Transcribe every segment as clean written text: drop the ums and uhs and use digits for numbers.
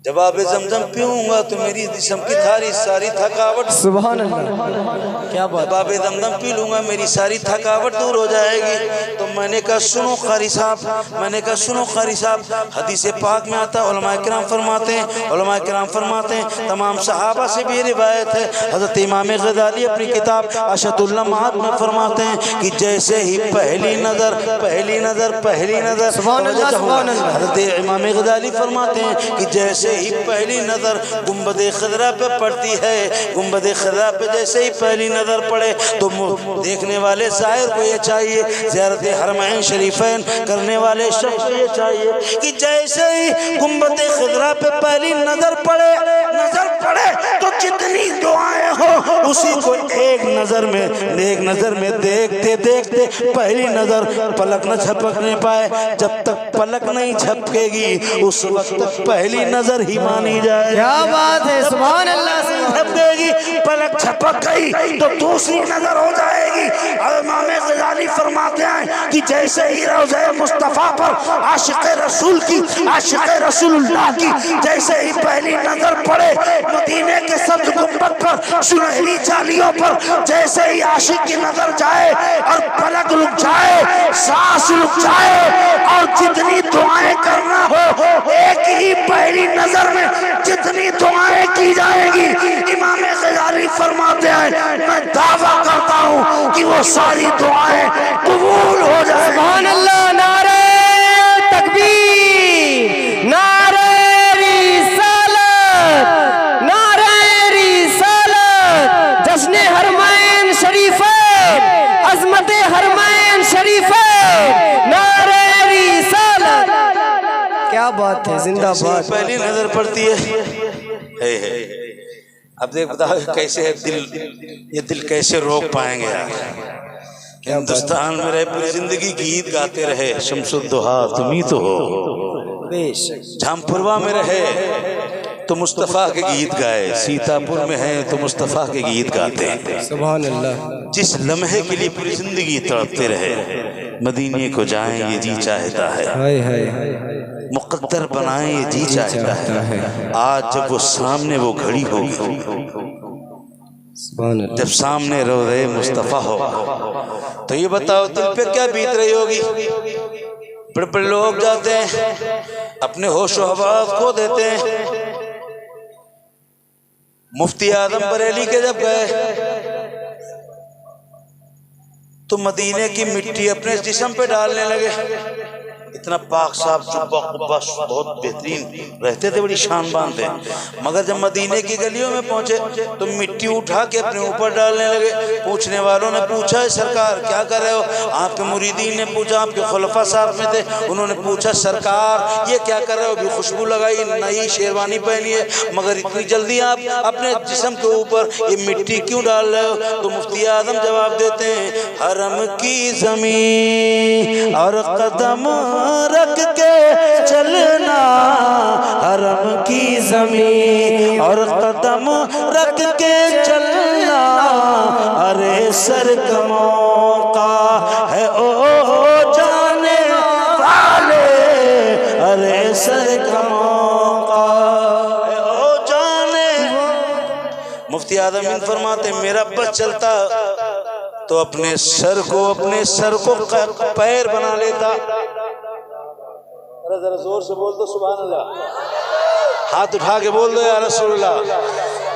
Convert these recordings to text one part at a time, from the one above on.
जब आबे जमजम पीऊंगा तो मेरी जिस्म की थारी सारी थकावट, सुभान अल्लाह, क्या बात। जब आबे जमजम पी लूंगा मेरी सारी थकावट दूर हो जाएगी। तो मैंने कहा सुनो कारी साहब, मैंने कहा सुनो कारी साहब, हदीस पाक में आता है, उलमा किराम फरमाते हैं, उलमा किराम फरमाते हैं, तमाम सहाबा से भी रिवायत है। हज़रत इमाम गज़ाली अपनी किताब अशदुल लम्हात में फरमाते हैं कि जैसे ही पहली नज़र हज़रत इमाम गज़ाली फरमाते हैं कि जैसे ही पहली नज़र गुंबद खज़रा पे पड़ती है, गुंबद खज़रा पे जैसे ही पहली नज़र पड़े तो देखने वाले ज़ाहिर को ये चाहिए, ज़ियारत हरमैन शरीफैन करने वाले शख्स को ये चाहिए कि जैसे ही गुंबद खज़रा पे पहली नज़र पड़े तो जितनी दुआएं हो उसी को एक नज़र में देखते देखते पहली नज़र पलक न झपकने पाए। जब तक पलक नहीं झपकेगी उस वक्त तक पहली नज़र ही मानी जाए। क्या बात है, सुभान अल्लाह। झपकेगी, पलक झपक गई तो दूसरी नज़र हो जाएगी। इमाम गज़ाली फरमाते हैं कि जैसे ही रोज़े मुस्तफ़ा पर आशिक़ रसूल की, आशिक़ रसूलुल्लाह की जैसे ही पहली नज़र पड़े, मदीने के सब्ज़ गुंबद पर, सुनहरी जालियों पर जैसे ही आशिक़ की नज़र जाए और पलक रुक जाए, सांस रुक जाए और जितनी दुआएं करना हो एक ही पहली नज़र में जितनी दुआएं की जाएगी, इमाम गज़ाली फरमाते हैं मैं दावा करता हूँ कि वो सारी दुआएं कबूल हो जाए। सुभान अल्लाह, नारे तकबीर, नारे रिसालत, नारे रिसालत, जश्न हरमैन शरीफैन, अज़मत हरमैन शरीफैन, नारे रिसालत। क्या बात है, जिंदाबाद। पहली नजर पड़ती है। अब देख बता कैसे है दिल, ये दिल कैसे रोक पाएंगे यार। हिंदुस्तान में रहे पूरी जिंदगी गीत गाते रहे, शम्सुद्दोहा तुम ही तो हो। झामपुरवा में रहे तो मुस्तफ़ा के गीत गाए, सीतापुर में है तो मुस्तफ़ा के गीत गाते हैं। सुभान अल्लाह। जिस लम्हे के लिए पूरी जिंदगी तड़पते रहे, मदीने को जाएं ये जी चाहता है, मुक़द्दर बनाएं ये जी चाहता है। आज जब वो सामने वो घड़ी होगी, जब सामने रोज़े मुस्तफ़ा हो, तो ये बताओ दिल पे क्या बीत रही होगी। बड़े बड़े लोग जाते हैं अपने होश व हवास खो देते हैं। मुफ्ती आजम बरेली के जब गए तो मदीने की मिट्टी अपने जिस्म पे डालने लगे। इतना पाक साफ जुब्बा कुब्बा बहुत बेहतरीन रहते थे, बड़ी शान बान थे। मगर जब मदीने की गलियों में पहुंचे तो मिट्टी उठा के अपने ऊपर डालने लगे। पूछने वालों ने पूछा सरकार क्या कर रहे हो? आपके मुरीदीन ने पूछा, आपके खुलफा साहब में थे, उन्होंने पूछा सरकार ये क्या कर रहे हो? भी खुशबू लगाई, नई शेरवानी पहनी है, मगर इतनी जल्दी आप अपने जिस्म के ऊपर ये मिट्टी क्यों डाल रहे हो? तो मुफ्ती आजम जवाब देते हैं हरम की ज़मीन और कदम रख के चलना, हरम की ज़मीन और कदम रख के चलना, अरे सर कमों का है ओ जाने वाले, अरे सर कमों का है ओ जाने। मुफ्ती आजम इन फरमाते मेरा बस चलता तो अपने सर को पैर बना लेता। जरा जोर से बोल दो सुभान अल्लाह, हाथ उठा के बोल दो या रसूलुल्लाह।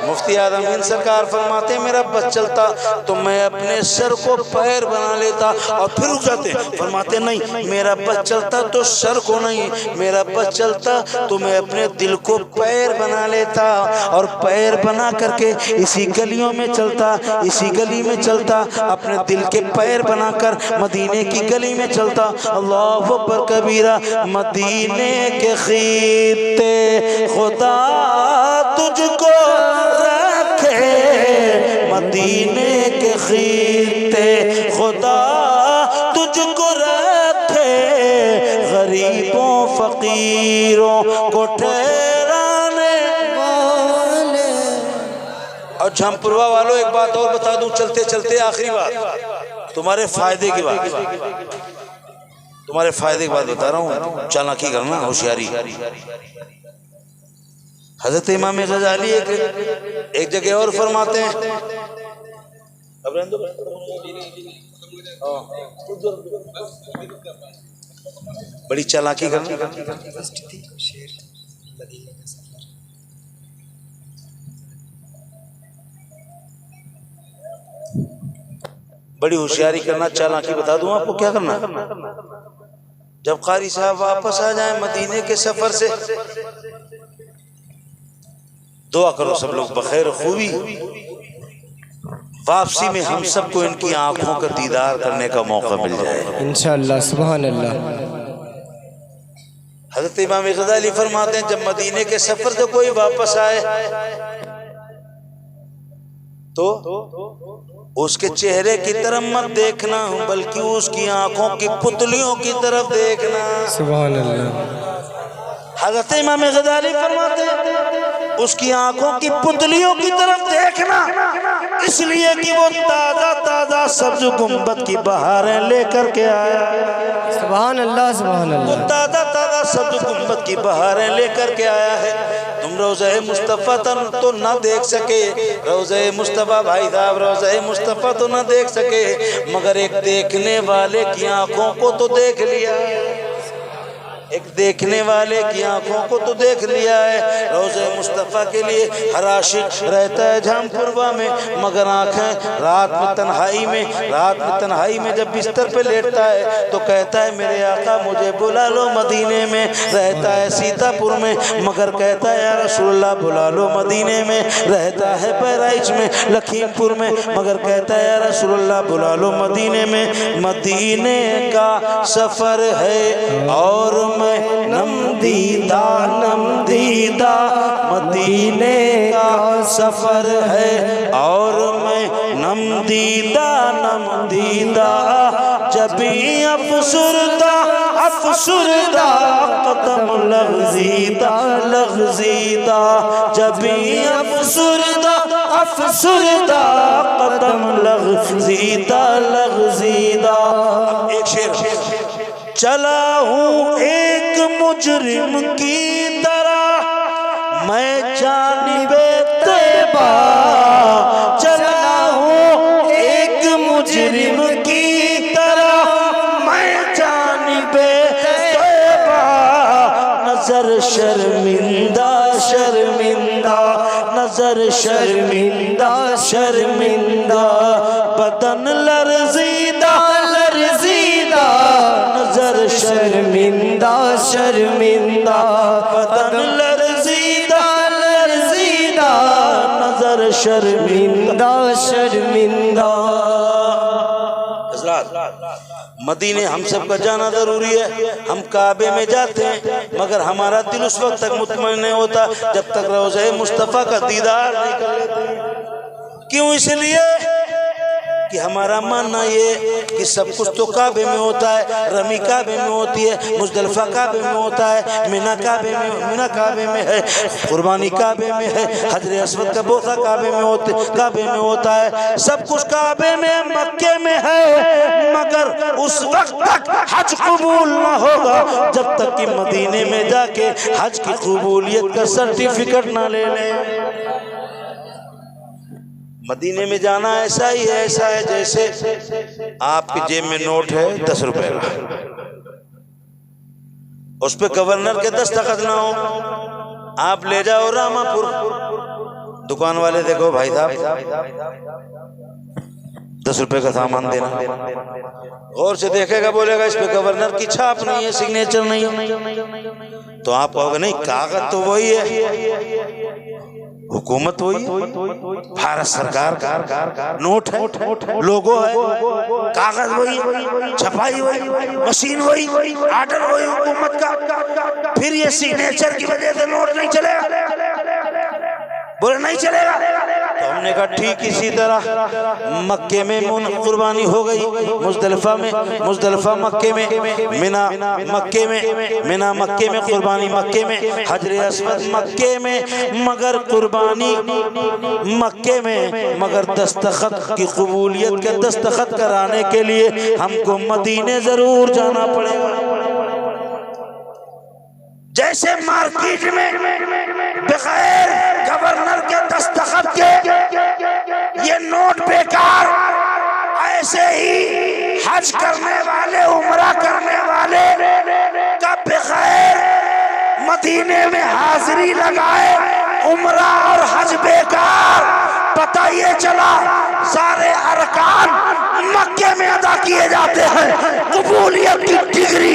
मुफ्ती आजमीन सरकार फरमाते मेरा बस चलता तो मैं अपने सर को पैर बना लेता। और फिर रुक जाते, फरमाते नहीं मेरा बस चलता तो सर को नहीं, मेरा बस चलता तो मैं अपने दिल को पैर बना लेता। और पैर बना करके इसी गलियों में चलता, इसी गली में चलता, अपने दिल के पैर बनाकर मदीने की गली में चलता। अल्लाहु अकबर कबीरा। मदीने के खीते खुदा तुझको रखे, मदीने के खीते खुदा तुझको रखे, गरीबों फकीरों को ठहराने वाले। और झामपुरवा वालों एक बात और बता दूं चलते चलते, आखिरी बात तुम्हारे फायदे की बात, तुम्हारे फायदे की बात बता रहा हूँ, चालाकी करना, होशियारी। हजरत इमाम गजाली एक जगह और फरमाते हैं, बड़ी चालाकी करनी, बड़ी होशियारी करना, चालाकी बता दूं आपको क्या करना। जब कारी साहब वापस आ जाएं मदीने के सफर से, दुआ करो सब लोग बखैर खूबी, वापसी में हम सबको इनकी आंखों का दीदार करने का मौका मिल जाए इंशाअल्लाह। सुभान अल्लाह। हज़रत इमाम गज़ाली फरमाते हैं, जब मदीने के सफर से कोई वापस आए तो उसके चेहरे की तरफ मत देखना, बल्कि उसकी आंखों की पुतलियों की तरफ देखना। सुभान अल्लाह। हज़रत इमाम गज़ाली फरमाते हैं, उसकी आंखों की पुतलियों की तरफ देखना, इसलिए कि वो ताजा ताजा सब्ज गुंबद की बहारें लेकर के आया। सुभान अल्लाह, सुभान अल्लाह। वो ताजा ताजा सब्ज गुंबद की बहारें लेकर के आया है। तुम रोज़े मुस्तफ़ा तो ना देख सके, रोज़े मुस्तफ़ा भाई साहब, रोज़े मुस्तफ़ा तो ना देख सके, मगर एक देखने वाले की आंखों को तो देख लिया, एक देखने वाले की आंखों को तो देख लिया है। रोज़े मुस्तफ़ा के लिए हर आशिक रहता है झामपुरवा में, मगर आँखें रात में तन्हाई में जब बिस्तर पे लेटता है तो कहता है मेरे आका मुझे बुला लो मदीने में। रहता है सीतापुर में, मगर कहता है या रसूलल्लाह बुला लो मदीने में। रहता है बहराइच में, लखीमपुर में, मगर कहता है या रसूलल्लाह बुला लो मदीने में। मदीने का सफ़र है और मैं नमदीदा मदीने का सफर है और मैं नमदीदा जब भी अफसुरदा कदम लग़ज़ीदा जब भी अफसुरदा कदम लग़ज़ीदा। एक शेर, चला हूँ एक मुजरिम की तरह मैं जानिबे तैबा, चला हूँ एक मुजरिम की तरह मैं जानिबे तैबा। नजर शर्मिंदा नजर शर्मिंदा बदन लर्ज़ीदा नजर शर्मिंदा बदन लर्ज़ीदा नजर शर्मिंदा। मदीने हम सब का जाना जरूरी है। हम काबे में जाते हैं, मगर हमारा दिल उस वक्त तक मुतमईन नहीं होता जब तक रोज़े मुस्तफ़ा का दीदार नहीं कर लेते। क्यों? इसलिए कि हमारा मानना ये कि सब कुछ तो काबे में होता है। रमी काबे में होती है, मुज़दलिफ़ा काबे में होता है, मिना काबे में है, कुर्बानी काबे में है, हजर अस्वद का बोसा काबे में होता है। सब कुछ काबे में, मक्के में है, मगर उस वक्त तक हज कबूल न होगा जब तक कि मदीने में जाके हज की कबूलियत का सर्टिफिकेट ना ले लें। मदीने में जाना ऐसा है जैसे आपकी जेब में नोट है 10 रुपए का, उस पे गवर्नर के दस्तखत ना हो, आप ले जाओ रामापुर, दुकान वाले देखो भाई साहब 10 रुपए का सामान देना, गौर से देखेगा, बोलेगा इस पे गवर्नर की छाप नहीं है, सिग्नेचर नहीं है, तो आप कहोगे नहीं कागज तो वही है, हुकूमत वही, भारत सरकार का नोट है, लोगो है, कागज वही, छपाई वही, मशीन वही, आर्डर वही हुकूमत का, फिर ये सिग्नेचर की वजह से नोट नहीं चलेगा, बोले नहीं चलेगा। तो हमने कहा ठीक इसी तरह मक्के में कुर्बानी हो गई, मुज़दलिफ़ा मक्के में, मिना मक्के में, कुर्बानी मक्के में, हजर अस्वद मक्के में, मगर कुर्बानी मक्के में, मगर दस्तखत की कबूलियत के दस्तखत कराने के लिए हमको मदीने जरूर जाना पड़ेगा। जैसे मार्केट में बगैर गवर्नर के दस्तखत के ये नोट बेकार। ऐसे ही हज करने वाले, उम्रा करने वाले का बगैर मदीने में हाजिरी लगाए उम्रा और हज बेकार। पता ये चला सारे अरकान मक्के में अदा किए जाते हैं, कबूलियत की डिग्री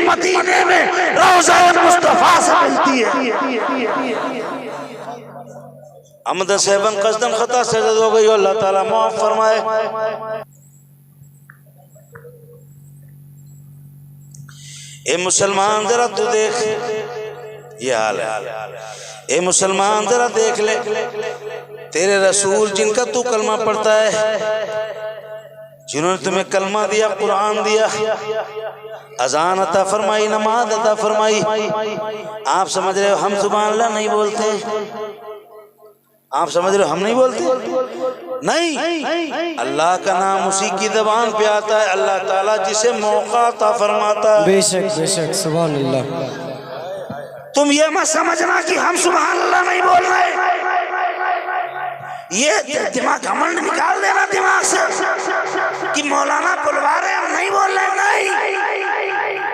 मदीने में रोज़ा मुस्तफा से मिलती है। अमद सेबन कसदन खता से हो गई, अल्लाह ताला माफ फरमाए। ए मुसलमान जरा तू देख, ये हाल है। ए मुसलमान जरा देख ले, तेरे रसूल जिनका तू कलमा पढ़ता है, जिन्होंने तुम्हें कलमा दिया, कुरान दिया, अजान अता फरमाई, नमाज अता फरमाई, आप समझ रहे हो हम सुभान अल्लाह नहीं बोलते? आप समझ रहे हो हम नहीं बोलते? नहीं, अल्लाह का नाम उसी की ज़बान पे आता है, अल्लाह ताला जिसे मौका अता फरमाता है। बेशक बेशक, सुभान अल्लाह। तुम ये मत समझना कि हम सुभान अल्लाह नहीं बोल रहे, ये दिमाग घमंड निकाल देना दिमाग से कि मौलाना बुलवा रहे हम नहीं बोल रहे। नहीं,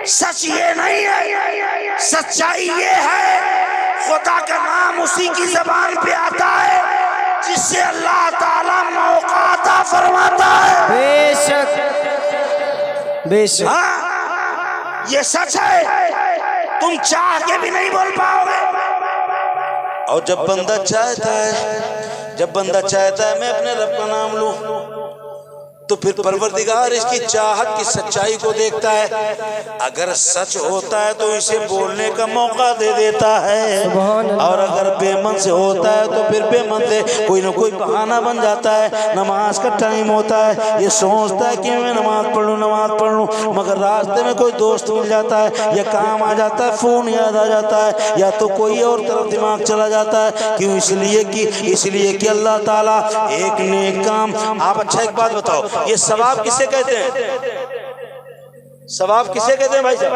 सच ये नहीं है, सच्चाई ये है खुदा का नाम उसी की जबान पे आता है जिससे अल्लाह ताला मौका अता फरमाता है। बेशक बेशक, हाँ ये सच है, तुम चाह के भी नहीं बोल पाओगे। और जब बंदा चाहता है, जब बंदा चाहता है मैं अपने रब का नाम लूं, तो फिर परवरदिगार इसकी चाहत की सच्चाई को देखता है। अगर सच होता है तो इसे बोलने का मौका दे देता है, और अगर बेमन से होता है तो फिर बेमन से कोई ना कोई बहाना बन जाता है। नमाज का टाइम होता है, ये सोचता है कि मैं नमाज पढ़ लूँ, मगर रास्ते में कोई दोस्त मिल जाता है या काम आ जाता है, फ़ोन याद आ जाता है, या तो कोई और तरफ दिमाग चला जाता है। क्यों? इसलिए कि अल्लाह ताला एक नेक काम। आप अच्छा एक बात बताओ, ये सवाब किसे कहते हैं? सवाब किसे कहते हैं भाई साहब?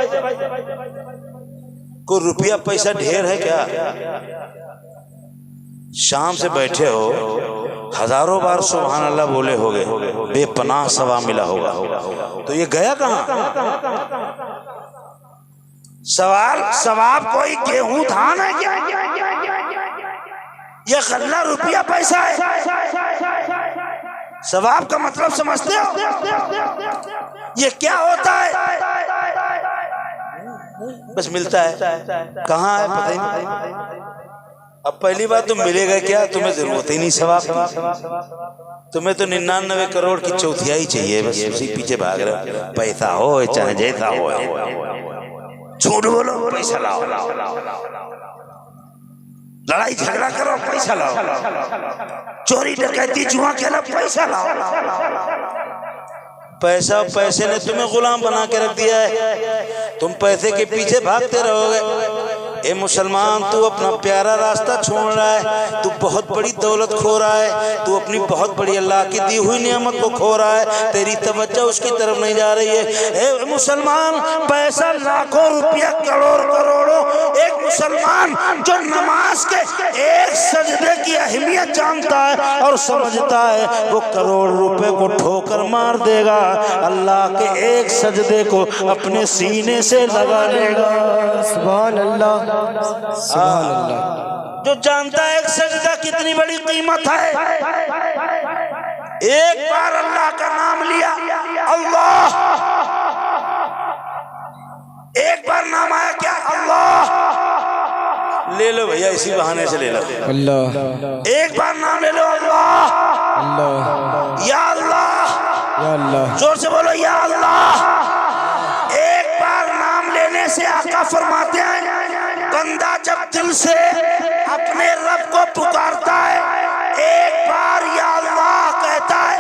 कोई रुपया पैसा ढेर है क्या? शाम से बैठे हो, हजारों बार सुभान अल्लाह बोले होगे, बेपनाह सवाब मिला होगा, तो ये गया कहाँ? सवाब कोई गेहूं धान है क्या? ये गल्ला रुपया पैसा है। सवाब का मतलब समझते हो? ये क्या होता है? बस मिलता है, कहाँ है पता ही नहीं। अब पहली बात तो मिलेगा क्या? तुम्हें जरूरत ही नहीं सवाब की, तुम्हें तो 99 करोड़ की चौथियाई चाहिए, बस उसी पीछे भाग रहे हो। पैसा हो चाहे जैसा हो, झूठ बोलो पैसा लाओ, लड़ाई झगड़ा करो पैसा लाओ, चोरी डकैती जुआ खेलो पैसा लाओ। पैसे ने तुम्हें गुलाम बना के रख दिया है, तुम पैसे के पीछे भागते रहोगे। ए मुसलमान, तू अपना प्यारा रास्ता छोड़ रहा है, तू बहुत बड़ी दौलत खो रहा है, तू अपनी बहुत बड़ी अल्लाह की दी हुई नेमत को खो रहा है, तेरी तवज्जो उसकी तरफ नहीं जा रही है। ए मुसलमान, पैसा लाखों रुपया करोड़ों, एक मुसलमान जो नमाज के एक सजदे की अहमियत जानता है और समझता है, वो करोड़ रुपए को ठोकर मार देगा, अल्लाह के एक सजदे को अपने सीने से लगा लेगा। सुभान अल्लाह, सुभान अल्लाह। जो जानता है एक सजदा कितनी बड़ी कीमत है। एक बार अल्लाह का नाम लिया, अल्लाह, एक बार नाम आया क्या? अल्लाह, ले लो भैया, इसी बहाने से ले लो। अल्लाह, एक बार नाम ले लो, अल्लाह, अल्लाह, या अल्लाह, या अल्लाह, जोर से बोलो या अल्लाह। एक बार नाम लेने से आका फरमाते हैं, बंदा जब दिल से अपने रब को पुकारता है, एक बार या अल्लाह कहता है,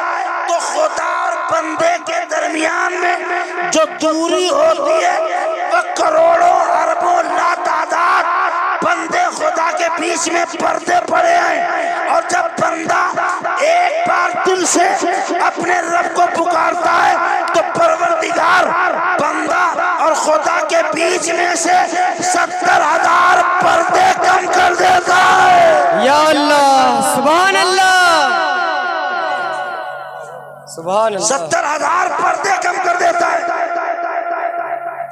तो खुदा और बंदे के दरमियान में जो दूरी होती है वह करोड़ों अरबों लातादाद बंदे खुदा के बीच में पर्दे पड़े हैं। और जब बंदा एक बार दिल से अपने रब को पुकारता है, तो परवरदिगार बंदा खुदा के बीच में से 70,000 पर्दे कम कर देता सुभान अल्लाह। 70,000 पर्दे कम कर देता है।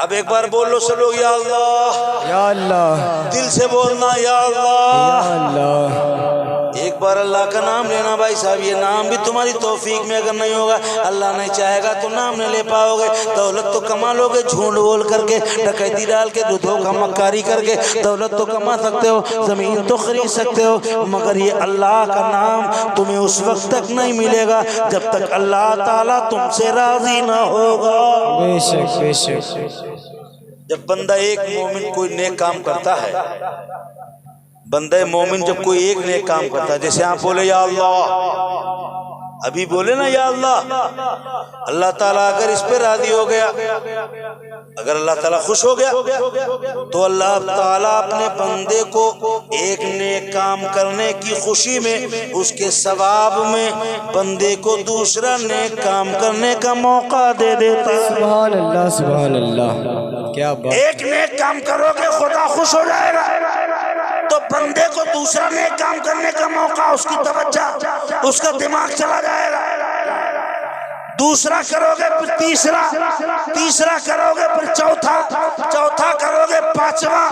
अब एक बार बोल लो सब लोग, या अल्लाह। या अल्लाह। दिल से बोलना, या या अल्लाह। अल्लाह। एक बार अल्लाह का नाम लेना भाई साहब। ये नाम भी तुम्हारी तौफीक में अगर नहीं होगा, अल्लाह नहीं चाहेगा तो नाम नहीं ले पाओगे। दौलत तो कमा लोगे झूठ बोल करके, डकैती डाल के, धोखा मक्कारी करके दौलत तो कमा सकते हो, जमीन तो खरीद सकते हो, मगर ये अल्लाह का नाम तुम्हें उस वक्त तक नहीं मिलेगा जब तक अल्लाह ताला तुमसे राजी ना होगा। बेशक बेशक। जब बंदा एक मोमिन कोई नेक काम करता है, बंदे मोमिन जब कोई एक नेक काम करता है, जैसे आप बोले या अल्लाह, अभी बोले ना या अल्लाह, अल्लाह ताला अगर इस पे राजी हो गया, अगर अल्लाह ताला खुश हो गया तो अल्लाह ताला अपने बंदे को एक नेक काम करने की खुशी में, उसके सवाब में बंदे को दूसरा नेक काम करने का मौका दे देता है। सुभान अल्लाह सुभान अल्लाह। क्या बात। एक नेक काम करोगे खुदा खुश हो जाएगा, तो बंदे को दूसरा नेक काम करने का मौका, उसकी तवज्जो, उसका दिमाग चला जाएगा। दूसरा करोगे फिर तीसरा, तीसरा करोगे फिर चौथा, चौथा करोगे पांचवा।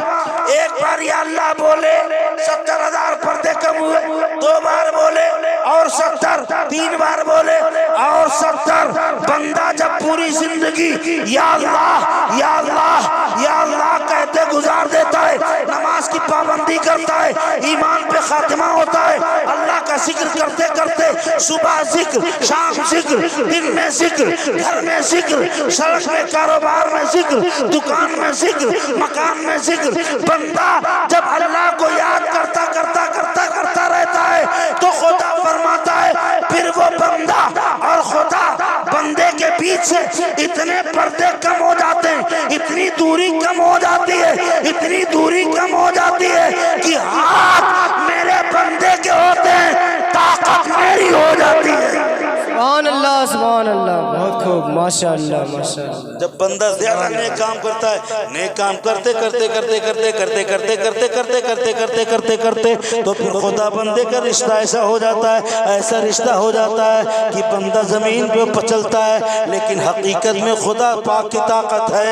एक बार या अल्लाह बोले 70,000 पर्दे कम हुए, 2 बार बोले और 70, 3 बार बोले और 70। बंदा जब पूरी जिंदगी या अल्लाह या अल्लाह या अल्लाह कहते गुजार देता है, नमाज की पाबंदी करता है, ईमान पे खात्मा होता है, अल्लाह का जिक्र करते करते, सुबह जिक्र, शाम जिक्र, दिन में जिक्र, घर में जिक्र, सड़क में कारोबार में जिक्र, दुकान में जिक्र, मकान में जिक्र। बंदा जब अल्लाह को याद करता करता करता करता रहता है तो खुदा फरमाता है, फिर वो बंदा और खुदा, बंदे के बीच से इतने पर्दे कम हो जाते हैं, इतनी दूरी कम हो जाती है, इतनी दूरी कम हो जाती है कि हाथ मेरे बंदे के होते हैं, ताकत मेरी हो जाती है। सुभान अल्लाह सुभान अल्लाह। बहुत खूब, माशाअल्लाह माशाअल्लाह। जब बंदा ज्यादा नेक काम करता है, नेक काम करते करते करते करते करते करते करते करते करते करते करते करते तो फिर खुदा बंदे का रिश्ता ऐसा हो जाता है, ऐसा रिश्ता हो जाता है कि बंदा जमीन पे पचलता है, लेकिन हकीकत में खुदा पाक की ताकत है।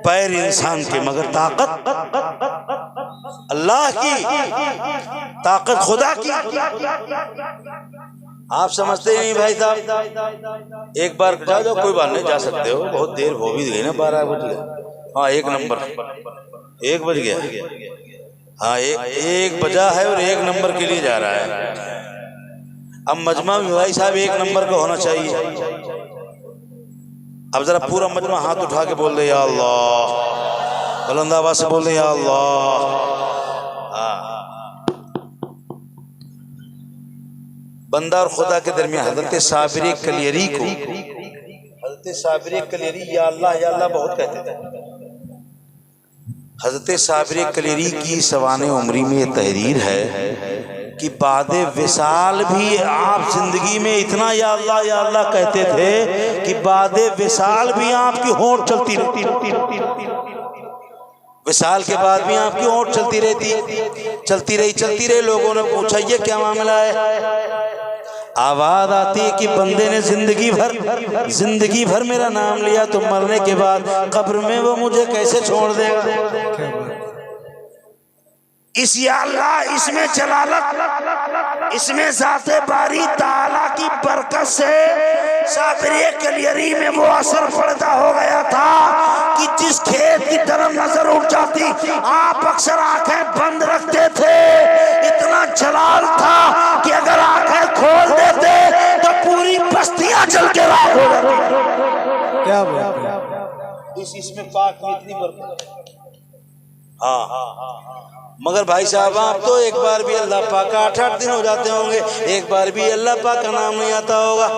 पैर इंसान के मगर ताकत अल्लाह की, ताकत खुदा की। आप समझते नहीं भाई साहब। एक बार जा जाओ, कोई बात नहीं, जा सकते हो, बहुत देर हो भी गई ना, 12 बज गए। हाँ 1 नंबर, 1 बज गया। हाँ एक बजा है और 1 नंबर के लिए जा रहा है। अब मजमा में भाई साहब 1 नंबर का होना चाहिए। अब जरा पूरा मजमा हाथ उठा के बोल दे या अल्लाह, बुलंद आवाज से बोल दे या अल्लाह। बंदा और खुदा के दरमियान हजरत साबिर कलियरी को, हजरत साबिर कलियरी या अल्लाह बहुत कहते थे। हजरत साबिर कलियरी की सवाने उमरी में तहरीर है कि बादे विसाल भी आप जिंदगी में इतना या अल्लाह कहते थे कि बादे विसाल भी आपकी होंठ चलती रहती, विसाल के बाद भी आपकी होंठ चलती रही। लोगों ने पूछा ये क्या मामला है? आवाज आती है कि बंदे ने जिंदगी भर मेरा नाम लिया, तो मरने के बाद कब्र में वो मुझे कैसे छोड़ देगा? इस या अल्लाह, इसमें जलालत, इसमें ज़ाते बारी ताला की बरकत से साबिर कलियरी में वो असर पैदा हो गया था कि जिस खेत की तरफ नजर उठ जाती, आप अक्सर आंखें बंद रखते थे। इतना जलाल था कि अगर आंखें खोल देते तो पूरी बस्तियां जल के राख हो जाती। क्या बात। इसमें पाक में इतनी बरकत। हाँ मगर भाई साहब आप तो एक बार भी अल्लाह पाक का 8-8 दिन हो जाते होंगे, एक बार भी अल्लाह पाक का नाम नहीं आता होगा।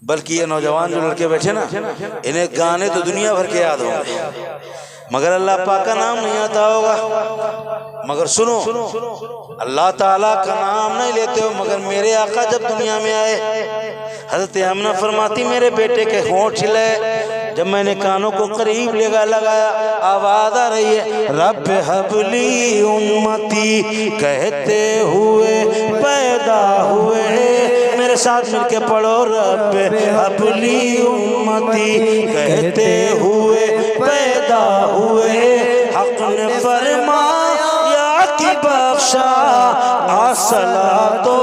बल्कि ये नौजवान जो लड़के बैठे ना, इन्हें गाने तो दुनिया भर के याद होंगे, मगर अल्लाह पाक का नाम नहीं आता होगा। मगर सुनो, अल्लाह ताला का नाम नहीं लेते हो, मगर मेरे आका जब दुनिया में आए, हजरत आमना फरमाती मेरे बेटे के होंठ हिले, जब मैंने कानों को करीब लगाया, आवाज आ रही है रब हबली उम्मती कहते हुए पैदा हुए। मेरे साथ मिलके पढ़ो रब अपनी उम्मती कहते हुए पैदा हुए हक ने फरमाया कि बख्शा अस्सलातो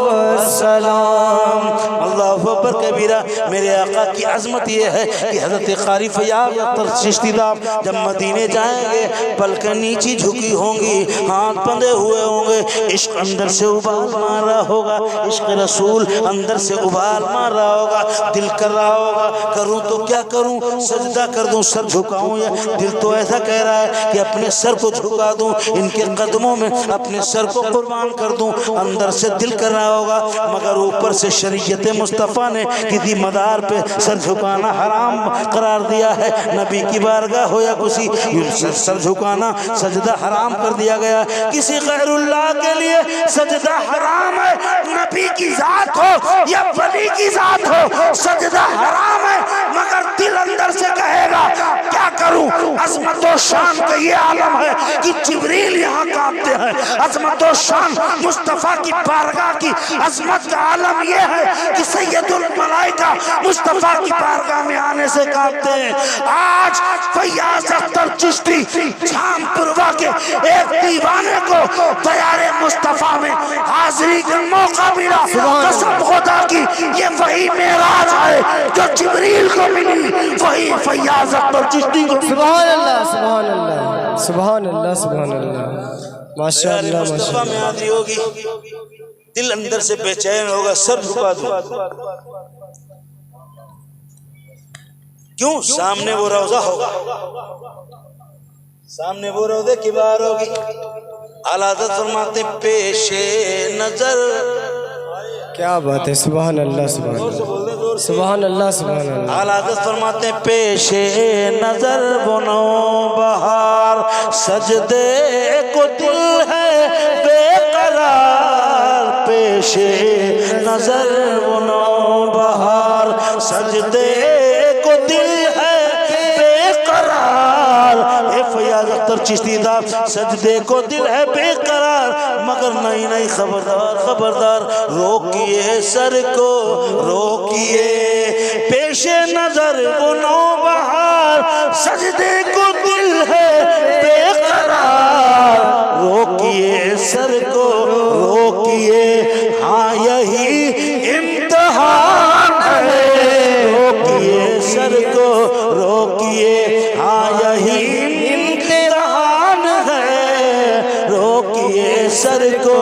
वस्सलाम। अल्लाहु अकबर कबीरा। मेरे आका की अज़मत ये है कि हज़रत क़ारी फ़याज़ अख्तर चिश्ती साहब जब मदीने जाएंगे पलकें नीची झुकी होंगी, हाथ बंधे हुए होंगे, इश्क अंदर से उबाल मार रहा होगा, इश्क रसूल अंदर से उबाल मार रहा होगा, दिल कर रहा होगा करूं तो क्या करूं, सजदा कर दूं, सर झुकाऊं, या दिल तो ऐसा कह रहा है कि अपने सर को झुका दूं, इनके कदमों में अपने सर को कुर्बान कर दूं, अंदर से दिल कर रहा होगा, मगर ऊपर से शरीयत मुस्तफ़ा ने किसी मदार पे सर झुकाना हराम करार दिया है। नबी की बारगाह हो या किसी सर झुकाना सजदा हराम कर दिया गया। किसी गैरुल्लाह के लिए सजदा हराम है, नबी की जात हो या वली की जात हो सजदा हराम है, मगर दिल अंदर से कहेगा क्या करूं। अज़मत व शान का ये आलम है कि जिब्रील यहाँ कांपते हैं, अज़मत व शान मुस्तफ़ा की बारगाह की अज़मत का आलम ये है कि सैयदुल मलाइका मुस्तफ़ा की बारगाह में आने से कांपते हैं। आज फ़याज़ अख्तर चिश्ती शामपुरवा के एक दीवाने को तैयारे मुस्तफ़ा में हाज़िरी का मौका मिला। कसम खुदा की ये वही मेराज है जो जिब्रील को मिली, वही फ़याज़ अख्तर चिश्ती को। सुभान अल्लाह सुभान अल्लाह सुभान अल्लाह सुभान अल्लाह माशाअल्लाह मुस्तफ़ा में हाज़िरी होगी, दिल अंदर से बेचैन होगा, सर झुका दूं। क्यों? सामने वो रोज़ा होगा, सामने वो रोज़े की बार होगी। आला हज़रत फरमाते पेशे नजर, क्या बात है। सुभान अल्लाह सुभान अल्लाह सुभान अल्लाह सुभान अल्लाह। आला हज़रत फरमाते पेशे नजर बनो बहार, सजदे को दिल है बेकरार, पेशे नजर बनो बहार, सजदे को दिल है बेकरार। फ़याज़ अख्तर चिश्ती साहब सजदे को दिल है बेकरार, मगर नहीं नहीं खबरदार खबरदार, रोकिए सर को रोकिए, पेशे नजर बुनो बहार, सजदे को दिल है बेकरार, रोकिए सर को रोकिए, हाँ यही इम्तिहान है, रोकिए सर को रोकिए, हाँ यही इम्तिहान है, रोकिए सर को